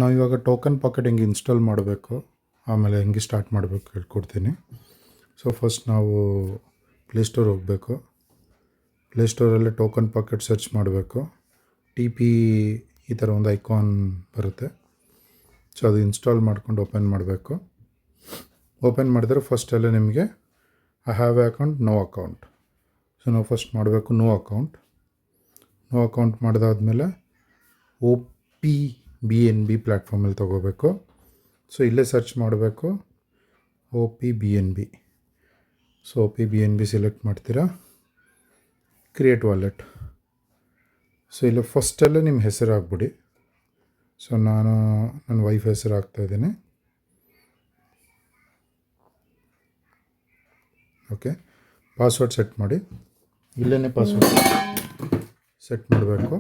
ನಾವಿವಾಗ token packet ಹೆಂಗೆ install ಮಾಡಬೇಕು ಆಮೇಲೆ ಹೆಂಗೆ ಸ್ಟಾರ್ಟ್ ಮಾಡಬೇಕು ಹೇಳ್ಕೊಡ್ತೀನಿ. ಸೊ ಫಸ್ಟ್ ನಾವು ಪ್ಲೇಸ್ಟೋರ್ ಹೋಗಬೇಕು. ಪ್ಲೇಸ್ಟೋರಲ್ಲಿ ಟೋಕನ್ ಪಾಕೆಟ್ ಸರ್ಚ್ ಮಾಡಬೇಕು. TP ಈ ಥರ ಒಂದು ಐಕಾನ್ ಬರುತ್ತೆ. ಸೊ ಅದು ಇನ್ಸ್ಟಾಲ್ ಮಾಡ್ಕೊಂಡು ಓಪನ್ ಮಾಡಬೇಕು. ಓಪನ್ ಮಾಡಿದ್ರೆ ಫಸ್ಟೆಲ್ಲ ನಿಮಗೆ I have account, no account. So ನಾವು ಫಸ್ಟ್ ಮಾಡಬೇಕು ನೋ ಅಕೌಂಟ್ ಮಾಡಿದಾದ್ಮೇಲೆ OPBNB ಪ್ಲ್ಯಾಟ್ಫಾರ್ಮಲ್ಲಿ ತೊಗೋಬೇಕು. ಸೊ ಇಲ್ಲೇ ಸರ್ಚ್ ಮಾಡಬೇಕು OPBNB. ಸೊ OPBNB ಸೆಲೆಕ್ಟ್ ಮಾಡ್ತೀರಾ. Create wallet. ಸೊ ಇಲ್ಲಿ ಫಸ್ಟಲ್ಲೇ ನಿಮ್ಮ ಹೆಸರು ಹಾಕ್ಬಿಡಿ. ಸೊ ನಾನು ನನ್ನ ವೈಫ್ ಹೆಸರು ಹಾಕ್ತಾಯಿದ್ದೀನಿ. ಓಕೆ, ಪಾಸ್ವರ್ಡ್ ಸೆಟ್ ಮಾಡಿ. ಇಲ್ಲೇ ಪಾಸ್ವರ್ಡ್ ಸೆಟ್ ಮಾಡಬೇಕು.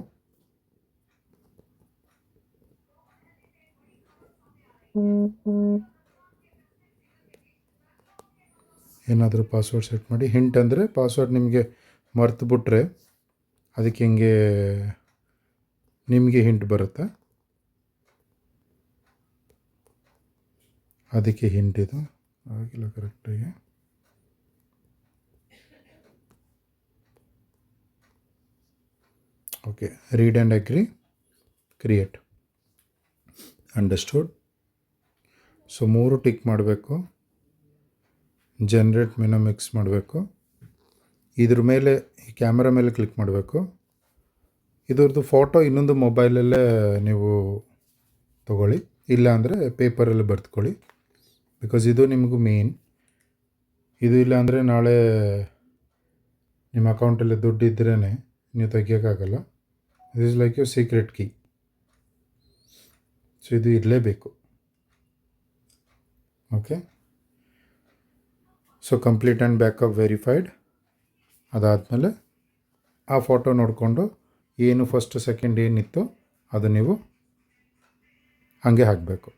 ಏನಾದರೂ ಪಾಸ್ವರ್ಡ್ ಸೆಟ್ ಮಾಡಿ. ಹಿಂಟ್ ಅಂದರೆ ಪಾಸ್ವರ್ಡ್ ನಿಮಗೆ ಮರ್ತು ಬಿಟ್ರೆ ಅದಕ್ಕೆ ಹಿಂಗೆ ನಿಮಗೆ ಹಿಂಟ್ ಬರುತ್ತೆ. ಅದಕ್ಕೆ ಹಿಂಟ್ ಇದು ಆಗಿಲ್ಲ ಕರೆಕ್ಟಾಗಿ. Okay, read and agri, create, understood. So 3 tick ಮಾಡಬೇಕು. ಜನ್ರೇಟ್ ಮೆನು ಮಿಕ್ಸ್ ಮಾಡಬೇಕು. ಇದ್ರ ಮೇಲೆ ಈ ಕ್ಯಾಮ್ರಾ ಮೇಲೆ ಕ್ಲಿಕ್ ಮಾಡಬೇಕು. ಇದ್ರದ್ದು ಫೋಟೋ ಇನ್ನೊಂದು ಮೊಬೈಲಲ್ಲೇ ನೀವು ತೊಗೊಳ್ಳಿ, ಇಲ್ಲ ಅಂದರೆ ಪೇಪರಲ್ಲಿ ಬರೆದುಕೊಳ್ಳಿ. ಬಿಕಾಸ್ ಇದು ನಿಮಗೂ ಮೇನ್. ಇದು ಇಲ್ಲ ಅಂದರೆ ನಾಳೆ ನಿಮ್ಮ ಅಕೌಂಟಲ್ಲಿ ದುಡ್ಡು ಇದ್ರೇ ನೀವು ತೆಗಿಯೋಕ್ಕಾಗಲ್ಲ. It is like you secret key. So ಇದು ಇರಲೇಬೇಕು. Okay, so complete and backup verified. ಅದಾದಮೇಲೆ ಆ ಫೋಟೋ ನೋಡಿಕೊಂಡು ಏನು ಫಸ್ಟ್ ಸೆಕೆಂಡ್ ಏನಿತ್ತು ಅದು ನೀವು ಹಾಗೆ ಹಾಕಬೇಕು.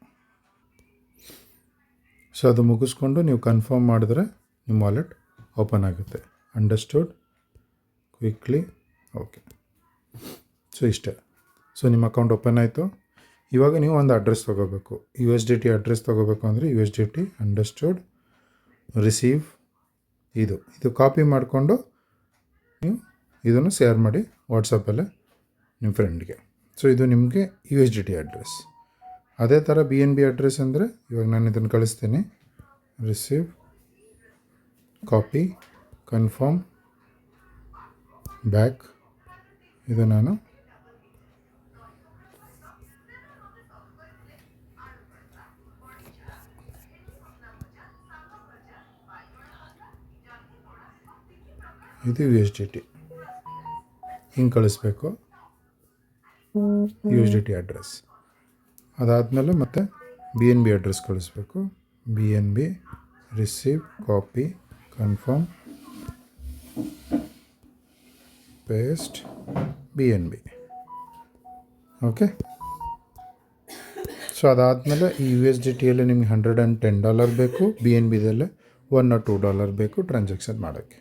ಸೊ ಅದು ಮುಗಿಸ್ಕೊಂಡು ನೀವು ಕನ್ಫರ್ಮ್ ಮಾಡಿದ್ರೆ ನಿಮ್ಮ ವಾಲೆಟ್ ಓಪನ್ ಆಗುತ್ತೆ. Understood, quickly. ಓಕೆ, ಸೊ ಇಷ್ಟೇ. ಸೊ ನಿಮ್ಮ ಅಕೌಂಟ್ ಓಪನ್ ಆಯಿತು. ಇವಾಗ ನೀವು ಒಂದು ಅಡ್ರೆಸ್ ತೊಗೋಬೇಕು. USDT ಅಡ್ರೆಸ್ ತೊಗೋಬೇಕು ಅಂದರೆ USDT. Understood, receive. ಇದು ಕಾಪಿ ಮಾಡಿಕೊಂಡು ನೀವು ಇದನ್ನು ಶೇರ್ ಮಾಡಿ ವಾಟ್ಸಪ್ಪಲ್ಲೇ ನಿಮ್ಮ ಫ್ರೆಂಡ್ಗೆ. ಸೊ ಇದು ನಿಮಗೆ USDT ಅಡ್ರೆಸ್. ಅದೇ ಥರ BNB ಅಡ್ರೆಸ್ ಅಂದರೆ ಇವಾಗ ನಾನು ಇದನ್ನು ಕಳಿಸ್ತೀನಿ. Receive, copy, confirm, back. ಇದು ನಾನು ಇದು USDT ಹಿಂಗೆ ಕಳಿಸ್ಬೇಕು, USDT ಅಡ್ರೆಸ್. ಅದಾದಮೇಲೆ ಮತ್ತೆ BNB ಅಡ್ರೆಸ್ ಕಳಿಸ್ಬೇಕು. BNB, receive, copy, confirm, paste, BNB. Okay, so ಅದಾದಮೇಲೆ ಈ USDTಯಲ್ಲಿ ನಿಮಗೆ $110 ಬೇಕು. BNBದಲ್ಲೇ $1 or $2 ಬೇಕು ಟ್ರಾನ್ಸಾಕ್ಷನ್ ಮಾಡೋಕ್ಕೆ.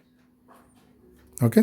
ಓಕೆ.